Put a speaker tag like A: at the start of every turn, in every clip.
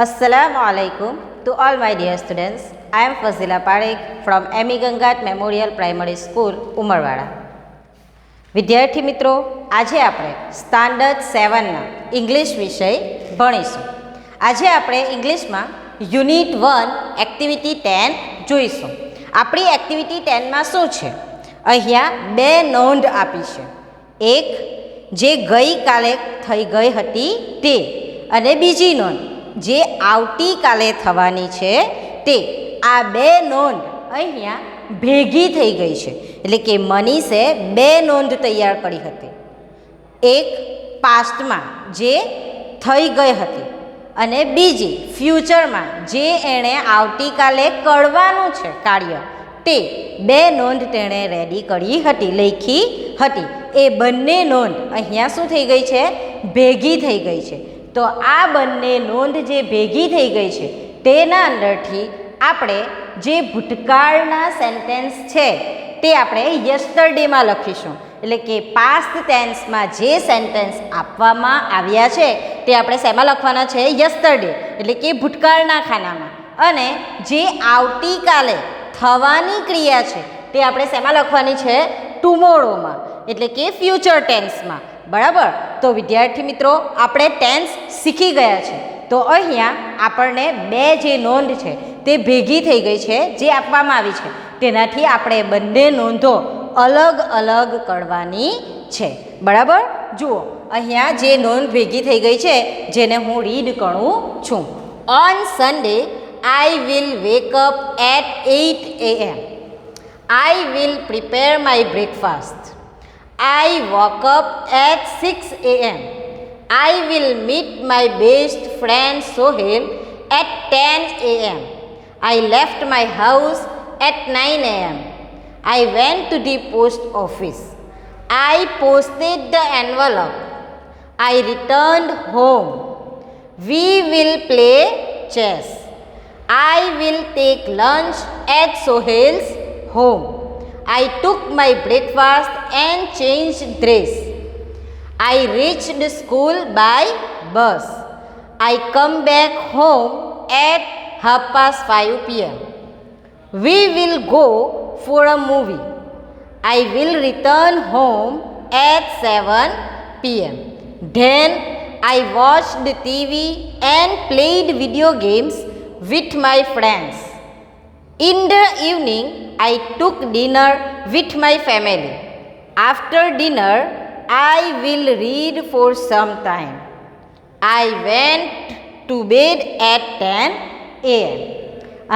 A: Assalamu alaikum to all my dear students. I am Fazila Parekh from M.E. Gangat Memorial Primary School, Umarwada. વિદ્યાર્થી મિત્રો, આજે આપણે standard 7ના English વિષય ભણીશું. આજે આપણે ઇંગ્લિશમાં યુનિટ 1 એક્ટિવિટી 10 જોઈશું. આપણી એક્ટિવિટી 10માં શું છે? અહીંયા બે નોંધ આપી છે. એક જે ગઈકાલે થઈ ગઈ હતી તે, અને બીજી નોંધ જે આવતીકાલે થવાની છે તે. આ બે નોંધ અહીંયા ભેગી થઈ ગઈ છે, એટલે કે મનીષે બે નોંધ તૈયાર કરી હતી. એક પાસ્ટમાં જે થઈ ગઈ હતી અને બીજી ફ્યુચરમાં જે એણે આવતીકાલે કરવાનું છે કાર્ય, તે બે નોંધ તેણે રેડી કરી હતી, લખી હતી. એ બંને નોંધ અહીંયા શું થઈ ગઈ છે? ભેગી થઈ ગઈ છે. તો આ બંને નોંધ જે ભેગી થઈ ગઈ છે તેના અંદરથી આપણે જે ભૂતકાળના સેન્ટેન્સ છે તે આપણે યસ્ટરડેમાં લખીશું. એટલે કે પાસ્ટ ટેન્સમાં જે સેન્ટેન્સ આપવામાં આવ્યા છે તે આપણે શેમાં લખવાના છે? યસ્ટરડે, એટલે કે ભૂતકાળના ખાનામાં. અને જે આવતીકાલે થવાની ક્રિયા છે તે આપણે શેમાં લખવાની છે? ટુમોરોમાં, એટલે કે ફ્યુચર ટેન્સમાં. બરાબર? તો વિદ્યાર્થી મિત્રો, આપણે ટેન્સ શીખી ગયા છે. તો અહીંયા આપણને બે જે નોંધ છે તે ભેગી થઈ ગઈ છે, જે આપવામાં આવી છે તેનાથી આપણે બંને નોંધો અલગ અલગ કરવાની છે. બરાબર? જુઓ, અહીંયા જે નોંધ ભેગી થઈ ગઈ છે જેને હું રીડ કરું છું. On Sunday I will wake up at 8 AM. I will prepare my breakfast. I woke up at 6 AM. I will meet my best friend Sohail at 10 AM. I left my house at 9 AM. I went to the post office. I posted the envelope. I returned home. We will play chess. I will take lunch at Sohail's home. I took my breakfast and changed dress. I reached school by bus. I come back home at 5:30 PM. We will go for a movie. I will return home at 7 PM. Then I watched TV and played video games with my friends. In the evening, I took dinner with my family. After dinner, I will read for some time. I went to bed at 10 AM.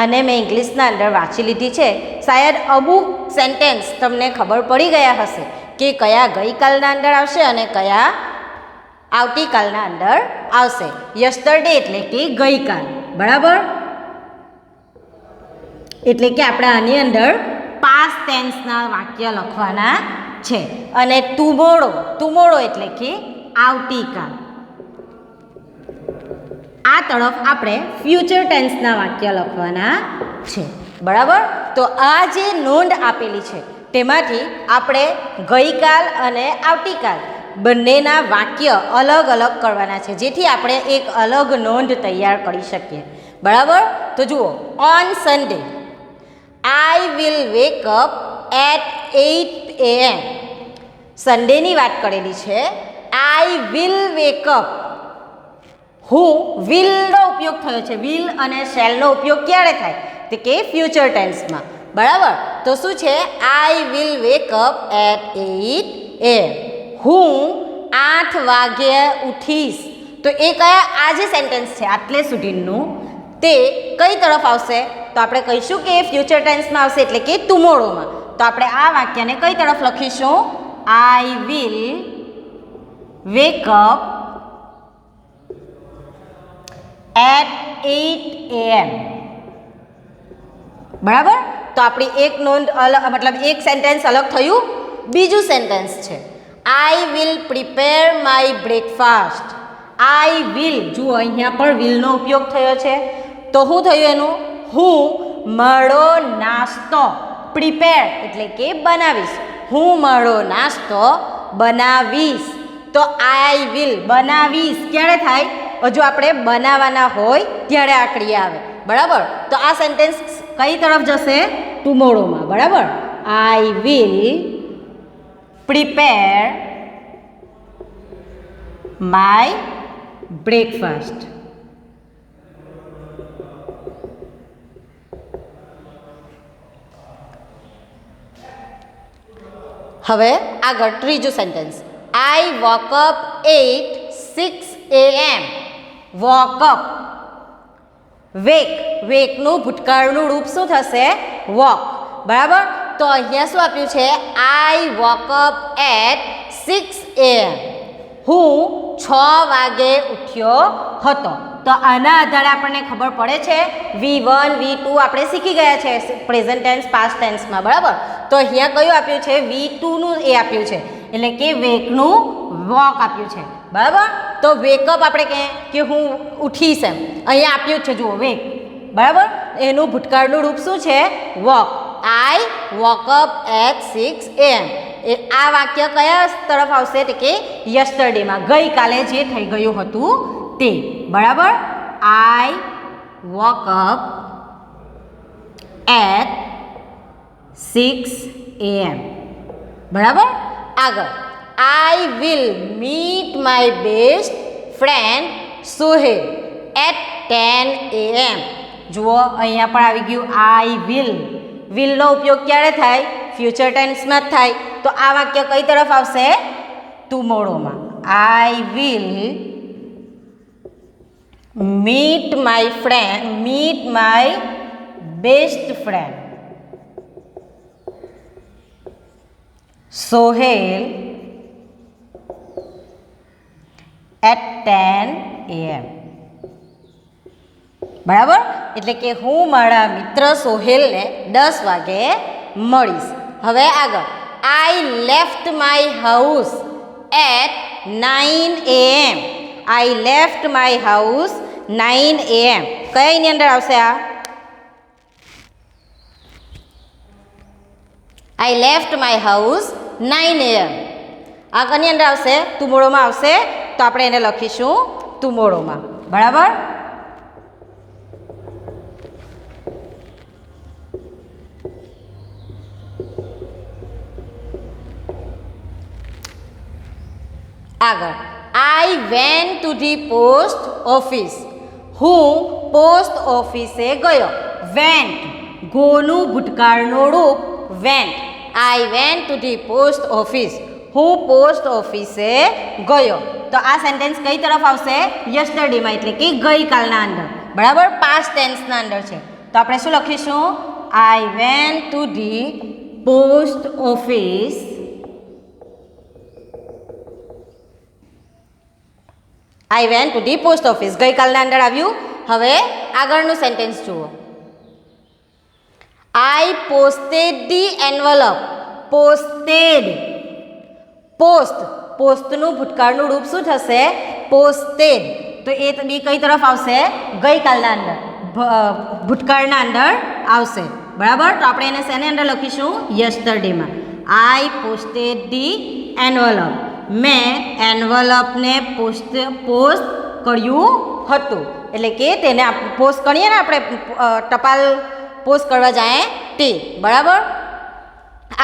A: અને મેં ઇંગ્લિશના અંદર વાંચી લીધી છે. શાયદ અમુક sentence તમને ખબર પડી ગયા હશે કે કયા ગઈકાલના અંદર આવશે અને કયા આવતીકાલના અંદર આવશે. યસ્ટરડે એટલે કે ગઈકાલ. બરાબર? એટલે કે આપણે આની અંદર પાસ્ટ ટેન્સના વાક્ય લખવાના છે. અને ટુમોરો એટલે કે આવતીકાલ. આ તરફ આપણે ફ્યુચર ટેન્સના વાક્ય લખવાના છે. બરાબર? તો આ જે નોંધ આપેલી છે તેમાંથી આપણે ગઈકાલ અને આવતીકાલ બંનેના વાક્ય અલગ અલગ કરવાના છે, જેથી આપણે એક અલગ નોંધ તૈયાર કરી શકીએ. બરાબર? તો જુઓ, on Sunday I will wake up at 8 AM. સન્ડેની વાત કરેલી છે. I will wake up. હું willનો ઉપયોગ થયો છે. will અને shallનો ઉપયોગ ક્યારે થાય? તો કે ફ્યુચર ટેન્સમાં. બરાબર? તો શું છે? I will wake up at 8 AM. હું 8 વાગ્યે ઉઠીશ. તો એ કયા આ જે સેન્ટેન્સ છે આટલે સુધીનું તે કઈ તરફ આવશે? તો આપણે કહીશું કે ફ્યુચર ટેન્સમાં આવશે, એટલે કે ટુમોરોમાં. તો આપણે આ વાક્યને કઈ તરફ લખીશું? I will wake up at 8 AM. બરાબર? તો આપણી એક નોંધ અલગ, મતલબ એક સેન્ટેન્સ અલગ થયું. બીજું સેન્ટેન્સ છે આઈ will prepare my breakfast. I will, જુઓ અહીંયા પણ વિલનો ઉપયોગ થયો છે. તો શું થયું એનું? હું મારો નાસ્તો, પ્રિપેર એટલે કે બનાવીશ. હું મારો નાસ્તો બનાવીશ. તો આઈ વિલ બનાવીશ ક્યારે થાય? હજુ આપણે બનાવવાના હોય ત્યારે આ ક્રિયા આવે, બરાબર. તો આ સેન્ટેન્સ કઈ તરફ જશે? ટુમોરોમાં, બરાબર. I will prepare my breakfast. હવે આગળ ત્રીજું sentence. I woke up at 6 AM. Woke up, wake, વેકનું ભૂતકાળનું રૂપ શું થશે? વોક, બરાબર. તો અહીંયા શું આપ્યું છે? આઈ વોક અપ એટ 6 AM. હું 6 વાગે ઉઠ્યો હતો. તો આના આધારે આપણને ખબર પડે છે V1 V2 આપણે શીખી ગયા છે પ્રેઝન્ટ ટેન્સ પાસ્ટ ટેન્સમાં, બરાબર. તો અહીંયા કયું આપ્યું છે? V2નું એ આપ્યું છે, એટલે કે વેકનું વોક આપ્યું છે, બરાબર. તો વેકઅપ આપણે કહીએ કે હું ઉઠીશ એમ, અહીંયા આપ્યું જ છે, જુઓ વેક, બરાબર. એનું ભૂતકાળનું રૂપ શું છે? Woke. I woke up at 6 AM. આ વાક્ય કયા તરફ આવશે? એટલે કે યસ્ટરડેમાં, ગઈકાલે જે થઈ ગયું હતું તે, બરાબર. I woke up at 6 AM, બરાબર. આગળ, I will meet my best friend Sohail at 10 AM. જુઓ અહીંયા પણ આવી ગયું આઈ વિલ. વિલનો ઉપયોગ ક્યારે થાય? ફ્યુચર ટેન્સમાં જ થાય. તો આ વાક્ય કઈ તરફ આવશે? ટુમોરોમાં. I will meet my best friend Sohail at 10 AM. બરાબર. એટલે કે હું મારા મિત્ર સોહેલને 10 વાગે મળીશ. હવે આગળ, I left my house at 9 AM. I left my house 9 AM. કયાની અંદર આવશે આ? I left my house 9 AM. આ કની અંદર આવશે? ટુમોરોમાં આવશે. તો આપણે એને લખીશું ટુમોરોમાં, બરાબર. આગળ, આઈ went to the post office. હું પોસ્ટ ઓફિસે ગયો. વેન્ટ, ગોનું ભૂતકાળનું રૂપ vent. I went to the post office. હું પોસ્ટ ઓફિસે ગયો. તો આ સેન્ટેન્સ કઈ તરફ આવશે? યસ્ટરડેમાં, એટલે કે ગઈકાલના અંદર, બરાબર. પાસ્ટ ટેન્સના અંદર છે. તો આપણે શું લખીશું? I went to the post office I went to the post office. ગઈકાલના અંદર આવ્યું. હવે આગળનું સેન્ટેન્સ જુઓ. I posted the envelope. Posted, post, પોસ્ટનું ભૂતકાળનું રૂપ શું થશે? પોસ્ટેડ. તો એ બી કઈ તરફ આવશે? ગઈકાલના અંદર, ભૂતકાળના અંદર આવશે, બરાબર. તો આપણે એને શેની અંદર લખીશું? યસ્ટરડેમાં. આઈ પોસ્ટેડ ધી એન્વલપ. મેં એન્વલપને પોસ્ટ કર્યું હતું, એટલે કે તેને પોસ્ટ કરીએ ને આપણે, ટપાલ પોસ્ટ કરવા જાય તે, બરાબર.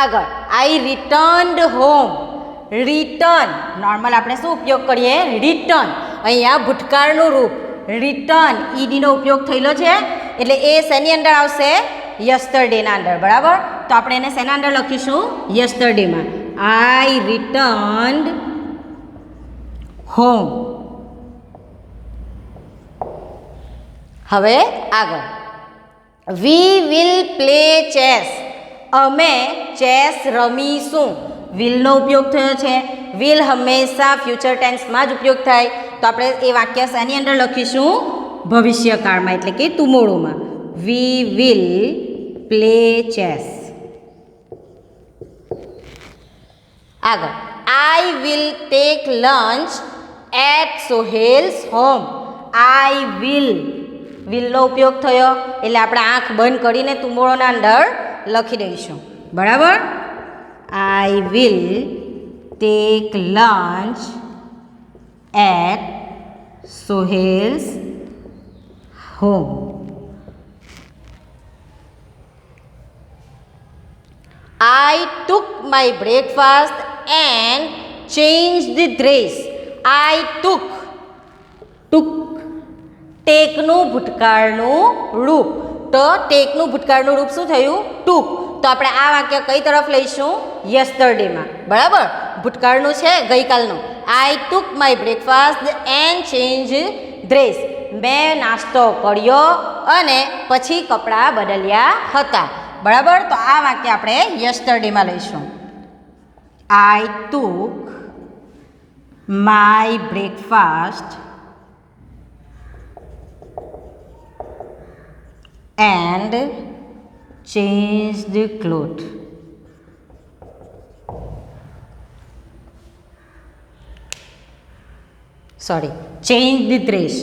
A: આગળ, આઈ રિટર્નડ હોમ. રિટર્ન, નોર્મલ આપણે શું ઉપયોગ કરીએ? રિટર્ન. અહીંયા ભૂતકાળનું રૂપ રિટર્ન, ઈડીનો ઉપયોગ થયેલો છે, એટલે એ શેની અંદર આવશે? યસ્ટરડેના અંદર, બરાબર. તો આપણે એને શેના અંદર લખીશું? યસ્ટરડેમાં. આઈ રિટર્નડ હોમ. હવે આગળ, વી વિલ પ્લે ચેસ. અમે ચેસ રમીશું. વિલનો ઉપયોગ થયો છે. વિલ હંમેશા ફ્યુચર ટેન્સમાં જ ઉપયોગ થાય. તો આપણે એ વાક્ય શેની અંદર લખીશું? ભવિષ્યકાળમાં, એટલે કે ટુમોરોમાં. We will play chess. આગળ, I will take lunch at Sohail's home. I will, વિલનો ઉપયોગ થયો એટલે આપણે આંખ બંધ કરીને ટુમોરોના અંદર લખી દઈશું, બરાબર. I will take lunch at Sohail's home. I took my breakfast and changed the dress. I took ટેકનું ભૂતકાળનું રૂપ. તો ટેકનું ભૂતકાળનું રૂપ શું થયું? ટુક. તો આપણે આ વાક્ય કઈ તરફ લઈશું? યસ્ટરડેમાં. બરાબર, ભૂતકાળનું છે ગઈકાલનું. I took my breakfast and change dress. મેં નાસ્તો કર્યો અને પછી કપડાં બદલ્યા હતા. બરાબર, તો આ વાક્ય આપણે યસ્ટરડેમાં લઈશું. I took my breakfast and changed the cloth. Change the dress.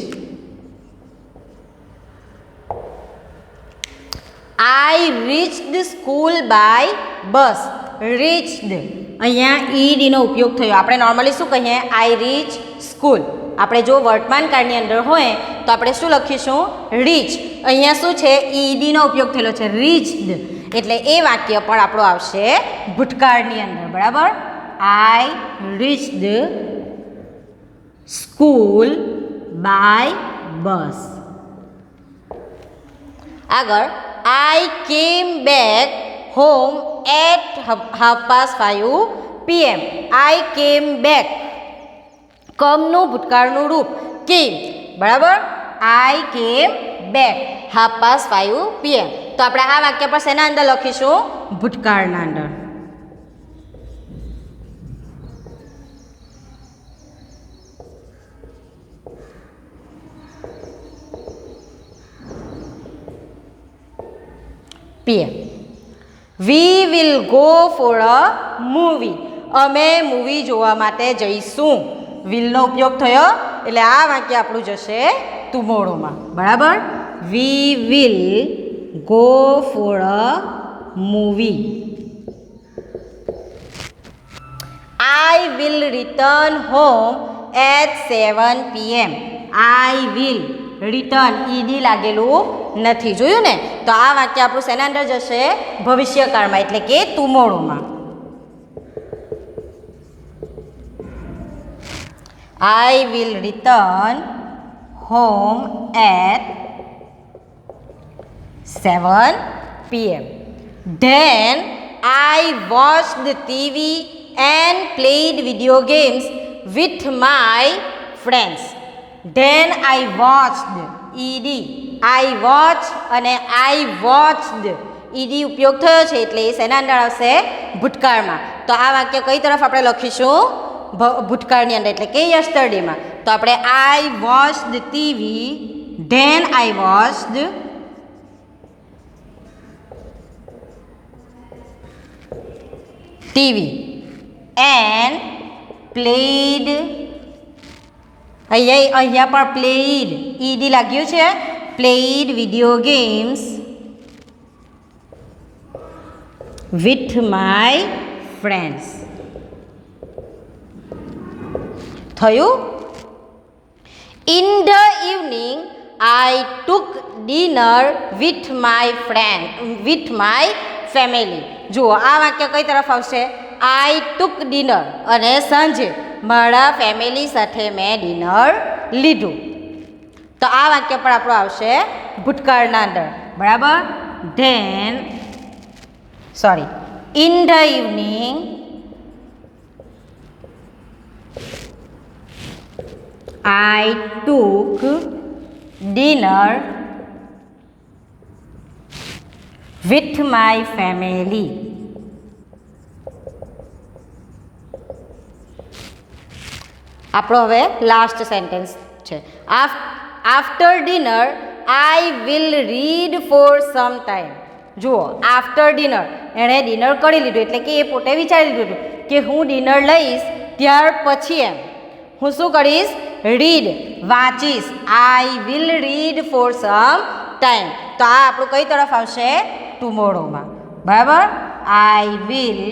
A: I reached the school by bus. Reached અહીંયા ઈડીનો ઉપયોગ થયો. આપણે નોર્મલી શું કહીએ? I reach school. આપણે જો વર્તમાન કાળની અંદર હોય તો આપણે શું લખીશું? રીચ. અહીંયા શું છે? ઈડીનો ઉપયોગ થયેલો છે, રીચ્ડ. એટલે એ વાક્ય પણ આપણું આવશે ભૂતકાળની અંદર. બરાબર, I reached school by bus. આગળ, I came back home at 5:30 PM. I came back, કમનું ભૂતકાળનું રૂપ કેમ. બરાબર, આઈ કેમ બેક 5:30 PM. તો આપણે આ વાક્ય પર શેના અંદર લખીશું? ભૂતકાળના અંદર. PM. We will go for a movie. અમે મૂવી જોવા માટે જઈશું. વિલનો ઉપયોગ થયો એટલે આ વાક્ય આપણું જશે ટુમોરોમાં. બરાબર, we will go for a movie. I will return home at 7 PM. I will return, ED લાગેલું નથી. જોયું ને? તો આ વાક્ય આપણું શેના અંદર જશે? ભવિષ્યકાળમાં, એટલે કે ટુમોરોમાં. I will return home at 7 PM. Then I watched TV and played video games with my friends. Then I watched, ED. I watch અને I watched ED ઉપયોગ થયો છે એટલે એ શેના અંદર આવશે? ભૂતકાળમાં. તો આ વાક્ય કઈ તરફ આપણે લખીશું? ભૂતકાળની અંદર, એટલે કે યસ્ટરડેમાં. તો આપણે I watched TV, then I watched TV and played. અહીંયા પણ પ્લેડ, ઈડી લાગ્યું છે. Played video games with my friends. થયું? In the evening I took dinner with my family. જુઓ, આ વાક્ય કઈ તરફ આવશે? આઈ ટુક ડિનર અને સાંજે મારા ફેમિલી સાથે મેં ડિનર લીધું. તો આ વાક્ય પણ આપણું આવશે ભૂતકાળના અંદર. બરાબર, in the evening I took dinner with my family. આપણો હવે લાસ્ટ સેન્ટેન્સ છે. After dinner I will read for some time. જુઓ, આફ્ટર ડિનર, એણે ડિનર કરી લીધું એટલે કે એ પોતે વિચારી લીધું કે હું ડિનર લઈશ ત્યાર પછી એમ હું શું કરીશ? રીડ, વાંચીશ. I will read for some time. તો આ આપણું કઈ તરફ આવશે? ટુમોરોમાં. બરાબર, I will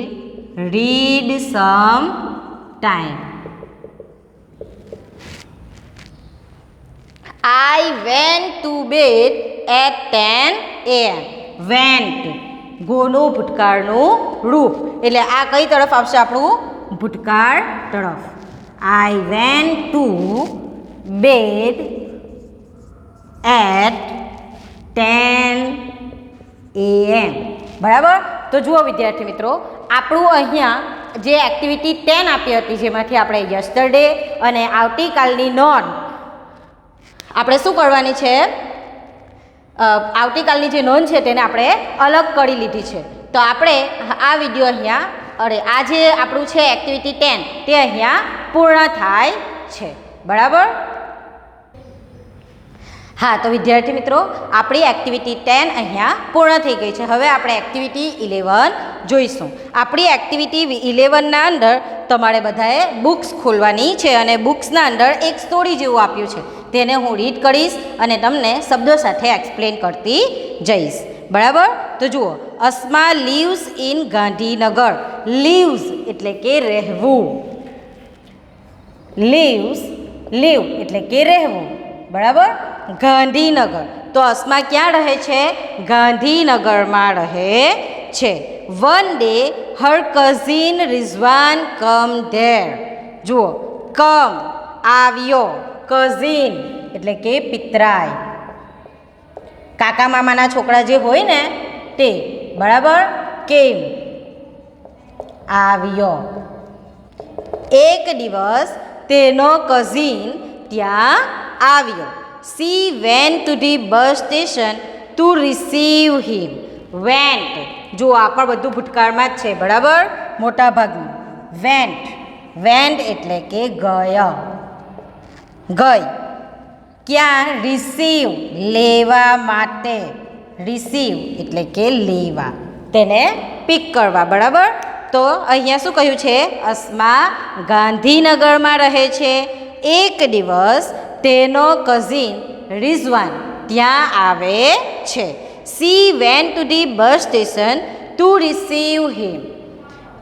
A: read some time. I went to bed at 10 a.m. Went ગોનું ભૂતકાળનું રૂપ એટલે આ કઈ તરફ આવશે આપણું ભૂતકાળ તરફ. I went to bed at 10 a.m. બરાબર. તો જુઓ વિદ્યાર્થી મિત્રો, આપણું અહીંયા જે એક્ટિવિટી 10 આપી હતી જેમાંથી આપણે યસ્ટરડે અને આવતીકાલની નોંધ આપણે શું કરવાની છે, આવતીકાલની જે નોંધ છે તેને આપણે અલગ કરી લીધી છે. તો આપણે આ વિડીયો અહીંયા આ જે આપણું છે એક્ટિવિટી 10 તે અહીંયા પૂર્ણ થાય છે. બરાબર. હા, તો વિદ્યાર્થી મિત્રો આપણી એક્ટિવિટી 10 અહીંયા પૂર્ણ થઈ ગઈ છે. હવે આપણે એક્ટિવિટી 11 જોઈશું. આપણી એક્ટિવિટી 11ના અંદર તમારે બધાએ બુક્સ ખોલવાની છે અને બુક્સના અંદર એક સ્ટોરી જેવું આપ્યું છે, તેને હું રીડ કરીશ અને તમને શબ્દો સાથે એક્સપ્લેન કરતી જઈશ. બરાબર. તો જુઓ, Asma lives in Gandhinagar. Leaves એટલે કે રહેવું. લીવ્સ, લીવ એટલે કે રહેવું. બરાબર. ગાંધીનગર, તો અસ્મા ક્યાં રહે છે? ગાંધીનગરમાં રહે છે. One day her cousin Rizwan come there. જુઓ, કમ આવ્યો, કઝિન એટલે કે પિતરાય, કાકા મામાના છોકરા જે હોય ને તે. બરાબર. કેમ આવ્યો. એક દિવસ તેનો કઝિન ત્યાં આવ્યો. She went to the bus station to receive him. Went, જો આ પણ બધું ભૂતકાળમાં જ છે. બરાબર, મોટા ભાગનું. Went, went એટલે કે ગયા, ગઈ. ક્યાં? receive, લેવા માટે. receive એટલે કે લેવા, તેને પિક કરવા. બરાબર. તો અહીંયા શું કહ્યું છે? અસ્મા ગાંધીનગરમાં રહે છે. એક દિવસ તેનો કઝિન રિઝવાન ત્યાં આવે છે. She went to the bus station to receive him.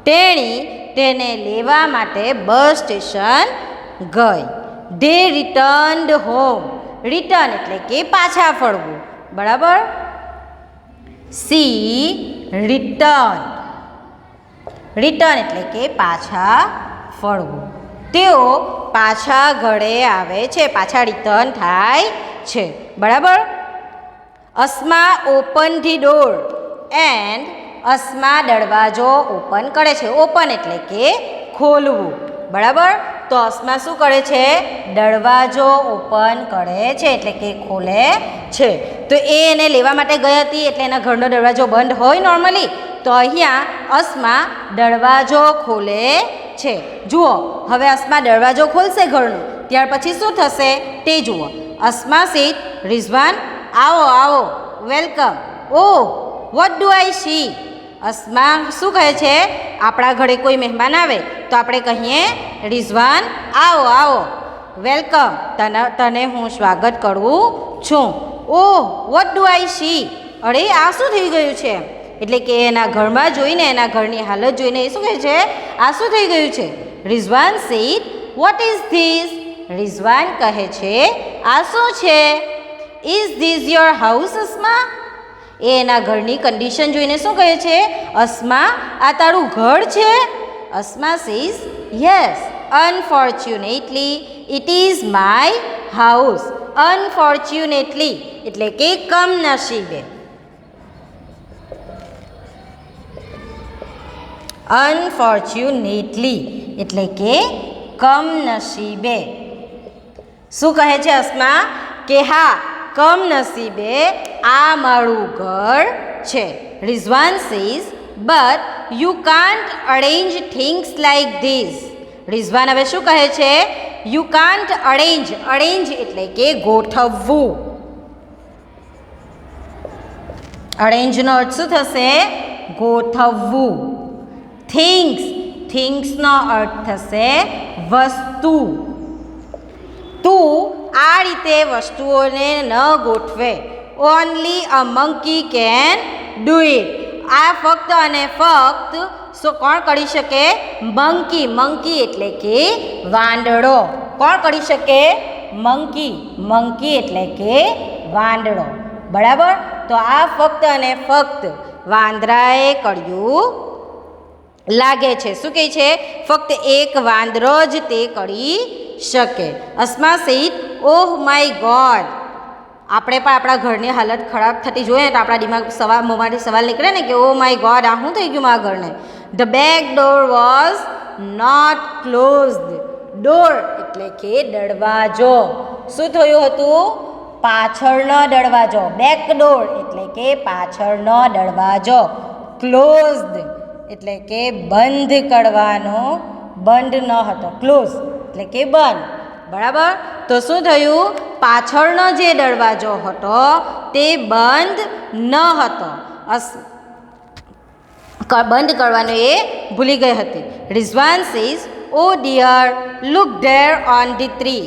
A: તેણી તેને લેવા માટે બસ સ્ટેશન ગઈ. They returned home. રિટર્ન એટલે કે પાછા ફરવું. બરાબર. She returned. રિટર્ન એટલે કે પાછા ફરવું. તેઓ પાછા ઘરે આવે છે, પાછા રિટર્ન થાય છે. બરાબર. Asma open the door and Asma દરવાજો ઓપન કરે છે. ઓપન એટલે કે ખોલવું. બરાબર. તો અસ્મા શું કરે છે? દરવાજો ઓપન કરે છે એટલે કે ખોલે છે. તો એને લેવા માટે ગઈ હતી એટલે એના ઘરનો દરવાજો બંધ હોય નોર્મલી, તો અહીંયા અસ્મા દરવાજો ખોલે છે. જુઓ, હવે અસ્મા દરવાજો ખોલશે ઘરનું, ત્યાર પછી શું થશે તે જુઓ. અસ્મા સેડ, રિઝવાન આવો આવો, welcome. Oh, what do I C? Asma શું કહે છે? આપણા ઘરે કોઈ મહેમાન આવે તો આપણે કહીએ રિઝવાન આવો આવો, વેલકમ, તને હું સ્વાગત કરું છું. ઓહ, વોટ ડુ આઈ સી? અરે આ શું થઈ ગયું છે? એટલે કે એના ઘરમાં જોઈને, એના ઘરની હાલત જોઈને એ શું કહે છે? આ શું થઈ ગયું છે? Rizwan said, what is this? Rizwan કહે છે આ શું છે? Is this your house Asma? એ એના ઘરની કન્ડિશન જોઈને શું કહે છે? અસ્મા, આ તારું ઘર છે? Asma says, yes, unfortunately it is my house. Unfortunately એટલે કે કમનસીબે. અનફોર્ચ્યુનેટલી એટલે કે કમનસીબે. શું કહે છે અસ્મા? કે હા, કમનસીબે આ મારું ઘર છે. Rizwan says, but you can't arrange things like this. Rizwan હવે શું કહે છે? You can't arrange. અરેન્જ એટલે કે ગોઠવવું. અરેન્જનો અર્થ શું થશે? ગોઠવવું. થિંગ્સ, થિંગ્સનો અર્થ થશે વસ્તુ. તું આ રીતે વસ્તુઓને ન ગોઠવે. Only a monkey can do it. આ ફક્ત અને ફક્ત કોણ કરી શકે? મંકી. મંકી એટલે કે વાંદરો. કોણ કરી શકે? મંકી. મંકી એટલે કે વાંદરો. બરાબર. તો આ ફક્ત અને ફક્ત વાંદરાએ કર્યું લાગે છે. શું કહે છે? ફક્ત એક વાંદરો જ તે કરી શકે. Asma said, oh my God. આપણે પણ આપણા ઘરની હાલત ખરાબ થતી જોઈએ તો આપણા દિમાગ મોંમાંથી સવાલ નીકળે ને કે ઓ માય ગોડ, આ શું થઈ ગયું મારા ઘરને. The back door was not closed. Door એટલે કે દરવાજો. શું થયું હતું? પાછળનો દરવાજો. બેક ડોર એટલે કે પાછળનો દરવાજો. ક્લોઝડ એટલે કે બંધ કરવાનો, બંધ ન હતો. ક્લોઝ એટલે કે બંધ. બરાબર. તો શું થયું? પાછળનો જે દરવાજો હતો તે બંધ ન હતો. બંધ કરવાનો એ ભૂલી ગઈ હતી. Rizwan says, oh dear, look there on the tree.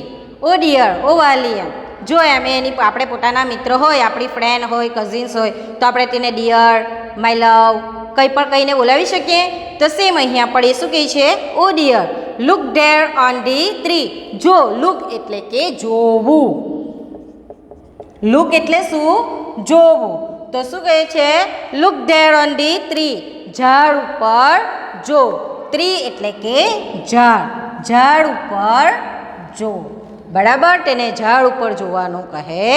A: Oh dear, oh વાલી. એમ જો એમ એની આપણે પોતાના મિત્ર હોય, આપણી ફ્રેન્ડ હોય, કઝિન્સ હોય તો આપણે તેને ડિયર, માય લવ કંઈ પણ કહીને બોલાવી શકીએ. તો સેમ અહીંયા પણ એ શું કહે છે? Oh dear, look there on the tree. જો. લુક એટલે કે જોવું. લુક એટલે શું? જોવું. તો શું કહે છે? Look there on the tree. ઝાડ ઉપર જો. ટ્રી એટલે કે ઝાડ. ઝાડ ઉપર જો. બરાબર. તેને ઝાડ ઉપર જોવાનું કહે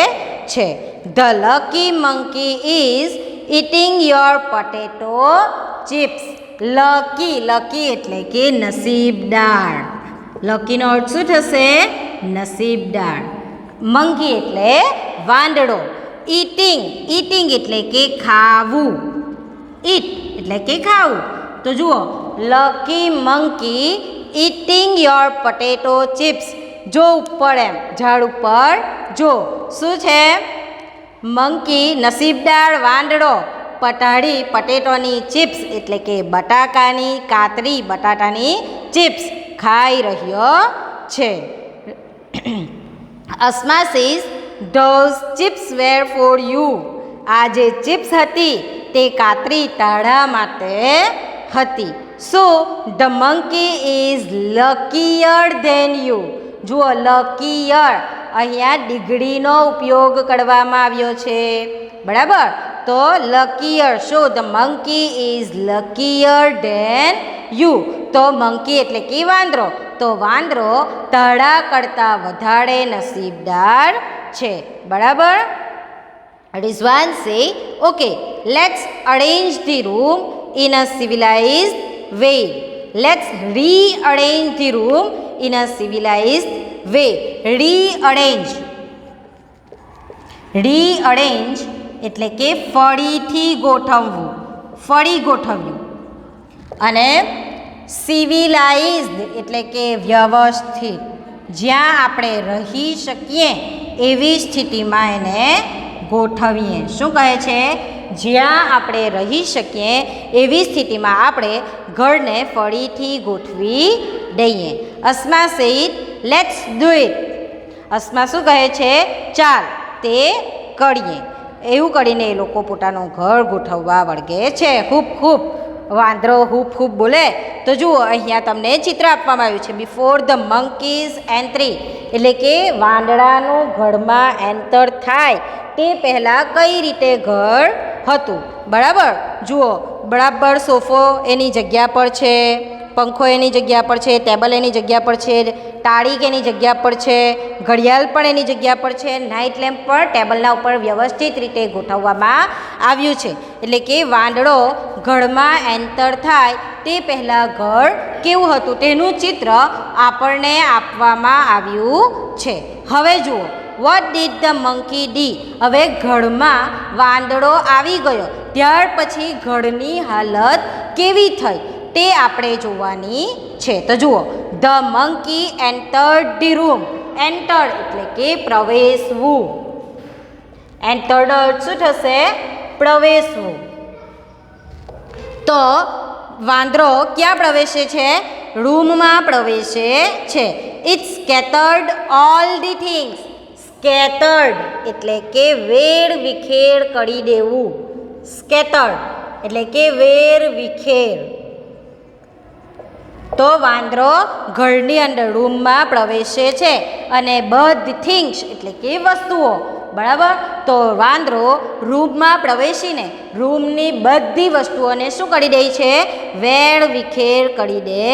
A: છે. The lucky monkey is eating your potato chips. Lucky. Lucky એટલે કે નસીબદાર. લકીનો અર્થ શું થશે? નસીબદાર. મંકી એટલે વાંદડો. ઇટિંગ. ઇટિંગ એટલે કે ખાવું. ઇટ એટલે કે ખાવું. તો જુઓ, lucky monkey eating your potato chips. જો ઉપર એમ ઝાડ ઉપર જો. શું છે? મંકી નસીબદાર વાંદડો પટેટોની ચિપ્સ એટલે કે બટાકાની કાતરી, બટાટાની ચિપ્સ ખાઈ રહ્યો છે. Asma says, those chips were for you. આ જે ચિપ્સ હતી તે કાતરી તાળા માટે હતી. So the monkey is luckier than you. જુઓ, લકીયર અહીંયા ડિગ્રીનો ઉપયોગ કરવામાં આવ્યો છે. બરાબર. તો luckier. So the monkey is luckier than you. તો મંકી એટલે કે વાંદરો. તો વાંદરો તાળા કરતાં વધારે નસીબદાર છે. બરાબર. Rizwan says, okay, let's arrange the room in a civilised way. Let's rearrange the room in a civilised way. Rearrange. Rearrange એટલે કે ફરીથી ગોઠવવું, ફરી ગોઠવ્યું. અને સિવિલાઇઝડ એટલે કે વ્યવસ્થિત, જ્યાં આપણે રહી શકીએ એવી સ્થિતિમાં એને ગોઠવીએ. શું કહે છે? જ્યાં આપણે રહી શકીએ એવી સ્થિતિમાં આપણે ઘરને ફરીથી ગોઠવી દઈએ. Asma said, let's do it. Asma શું કહે છે? ચાલ તે કરીએ. એવું કરીને એ લોકો પોતાનું ઘર ગોઠવવા વળગે છે. ખૂબ ખૂબ વાંદરો હૂપ હૂપ બોલે. તો જુઓ, અહીંયા તમને ચિત્ર આપવામાં આવ્યું છે. બિફોર ધ મંકીઝ એન્ટ્રી એટલે કે વાંદરાનું ઘરમાં એન્ટર થાય તે પહેલાં કઈ રીતે ઘર હતું. બરાબર. જુઓ, બરાબર સોફો એની જગ્યા પર છે, પંખો એની જગ્યા પર છે, ટેબલ એની જગ્યા પર છે, તાળીક એની જગ્યા પર છે, ઘડિયાળ પણ એની જગ્યા પર છે, નાઇટ લેમ્પ પણ ટેબલના ઉપર વ્યવસ્થિત રીતે ગોઠવવામાં આવ્યું છે. એટલે કે વાંદડો ઘરમાં એન્ટર થાય તે પહેલાં ઘર કેવું હતું તેનું ચિત્ર આપણને આપવામાં આવ્યું છે. હવે જુઓ, what did the monkey D. હવે ઘરમાં વાંદડો આવી ગયો, ત્યાર પછી ઘરની હાલત કેવી થઈ તે આપણે જોવાની છે. તો જુઓ, the monkey entered the room. Entered એટલે કે પ્રવેશવું. એન્ટર્ડ શું થશે? પ્રવેશવું. તો વાંદરો ક્યાં પ્રવેશે છે? રૂમમાં પ્રવેશે છે. It scattered all the things. Scattered એટલે કે વેર વિખેર કરી દેવું. સ્કેટર્ડ એટલે કે વેર વિખેર. તો વાંદરો ઘરની અંદર રૂમમાં પ્રવેશે છે અને બધી થિંગ્સ એટલે કે વસ્તુઓ, બરાબર, તો વાંદરો રૂમમાં પ્રવેશીને રૂમની બધી વસ્તુઓને શું કરી દે છે? વેર વિખેર કરી દે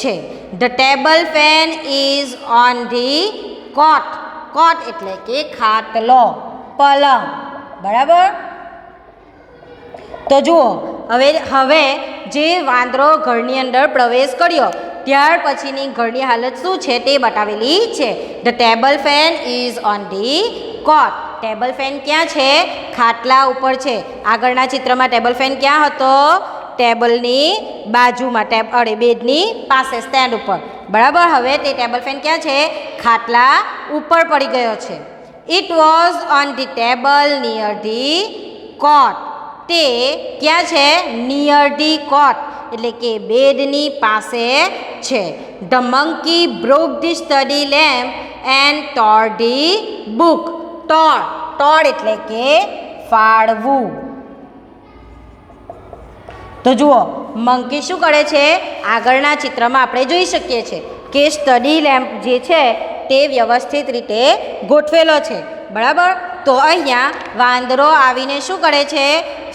A: છે. The table fan is on the cot. Cot એટલે કે ખાટલો, પલંગ, બરાબર. તો જુઓ, હવે જે વાંદરો ઘરની અંદર પ્રવેશ કર્યો ત્યાર પછીની ઘરની હાલત શું છે તે બતાવેલી છે. The table fan is on the cot. Table fan ક્યાં છે? ખાટલા ઉપર છે. આગળના ચિત્રમાં ટેબલ ફેન ક્યાં હતો? ટેબલની બાજુમાં, બેડની પાસે, સ્ટેન્ડ ઉપર, બરાબર. હવે તે ટેબલ ફેન ક્યાં છે? ખાટલા ઉપર પડી ગયો છે. It was on the table near the cot. તે ક્યાં છે? નિયર ધી કોટ એટલે કે બેડની પાસે છે. The monkey broke the study lamp and tore the book. Tore એટલે કે ફાડવું. તો જુઓ, મંકી શું કરે છે? આગળના ચિત્રમાં આપણે જોઈ શકીએ છીએ કે સ્ટડી લેમ્પ જે છે તે વ્યવસ્થિત રીતે ગોઠવેલો છે, બરાબર. તો અહીંયા વાંદરો આવીને શું કરે છે?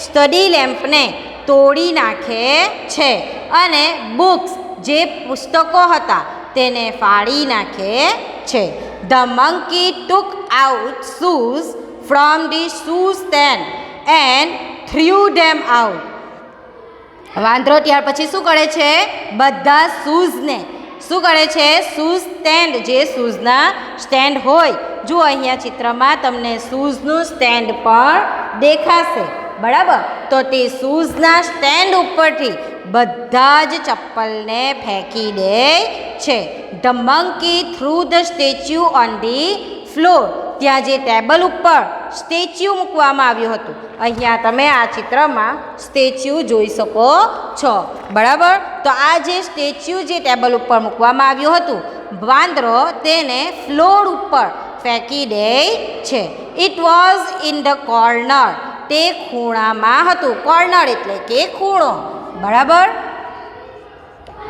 A: સ્ટડી લેમ્પને તોડી નાખે છે અને બુક્સ જે પુસ્તકો હતા તેને ફાડી નાખે છે. The monkey took out shoes from the shoe stand and through them out. વાંદરો ત્યાર પછી શું કરે છે? બધા શૂઝને શું કરે છે? શૂઝ સ્ટેન્ડ, જે શૂઝના સ્ટેન્ડ હોય, જુઓ અહીંયા ચિત્રમાં તમને શૂઝનું સ્ટેન્ડ પણ દેખાશે, બરાબર. તો તે શૂઝના સ્ટેન્ડ ઉપરથી બધા જ ચપ્પલને ફેંકી દે છે. The monkey through the statue on the floor. ત્યાં જે ટેબલ ઉપર સ્ટેચ્યુ મૂકવામાં આવ્યું હતું, અહીંયા તમે આ ચિત્રમાં સ્ટેચ્યુ જોઈ શકો છો, બરાબર. તો આ જે સ્ટેચ્યુ જે ટેબલ ઉપર મૂકવામાં આવ્યું હતું, વાંદરો તેને ફ્લોર ઉપર ફેંકી દે છે. It was in the corner. તે ખૂણામાં હતું. કોર્નર એટલે કે ખૂણો, બરાબર.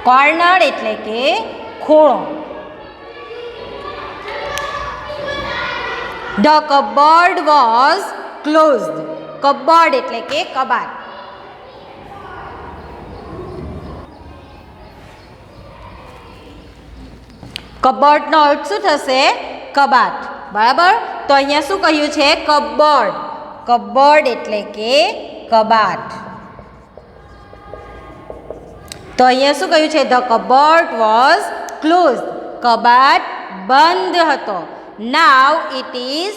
A: કોર્નર એટલે કે ખૂણો. The cupboard was closed. Cupboard એટલે કે કબાટ. કબોર્ડનો અર્થ શું થશે? કબાટ, બરાબર. તો અહીંયા શું કહ્યું છે? કબોર્ડ. કબોર્ડ એટલે કે કબાટ. તો અહીંયા શું કહ્યું છે? The cupboard was closed. કબાટ બંધ હતો. Now it is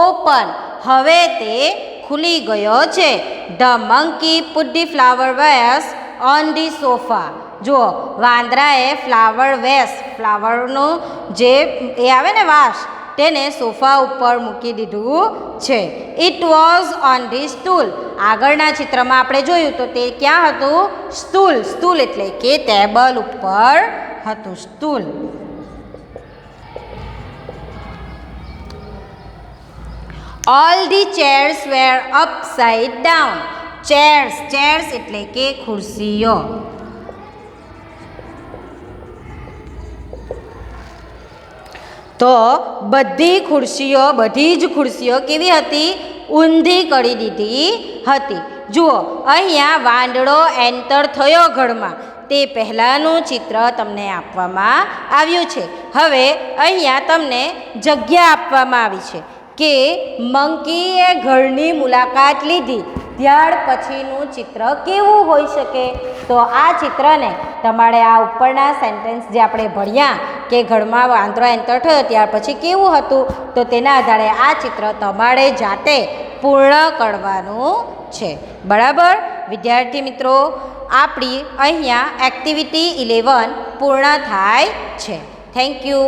A: open. હવે તે ખુલી ગયો છે. The monkey put the flower vase on the sofa. જુઓ, વાંદરાએ ફ્લાવર વેસ, ફ્લાવરનું જે એ આવે ને વાસ, તેને સોફા ઉપર મૂકી દીધું છે. It was on the stool. આગળના ચિત્રમાં આપણે જોયું તો તે ક્યાં હતું? સ્ટૂલ. સ્ટૂલ એટલે કે ટેબલ ઉપર હતું, stool. All the chairs were upside down. Chairs એટલે કે ખુરશીઓ. તો બધી જ ખુરશીઓ કેવી હતી? ઊંધી કરી દીધી હતી. જુઓ, અહીંયા વાંદરો એન્ટર થયો ઘરમાં તે પહેલાંનું ચિત્ર તમને આપવામાં આવ્યું છે. હવે અહીંયા તમને જગ્યા આપવામાં આવી છે કે મંકીએ ઘરની મુલાકાત લીધી ત્યાર પછીનું ચિત્ર કેવું હોઈ શકે. તો આ ચિત્રને તમારે આ ઉપરના સેન્ટેન્સ જે આપણે ભણ્યા કે ઘરમાં વાંદરો એન્ટર થયો ત્યાર પછી કેવું હતું, તો તેના આધારે આ ચિત્ર તમારે જાતે પૂર્ણ કરવાનું છે, બરાબર. વિદ્યાર્થી મિત્રો, આપણી અહીંયા એક્ટિવિટી 11 પૂર્ણ થાય છે. Thank you.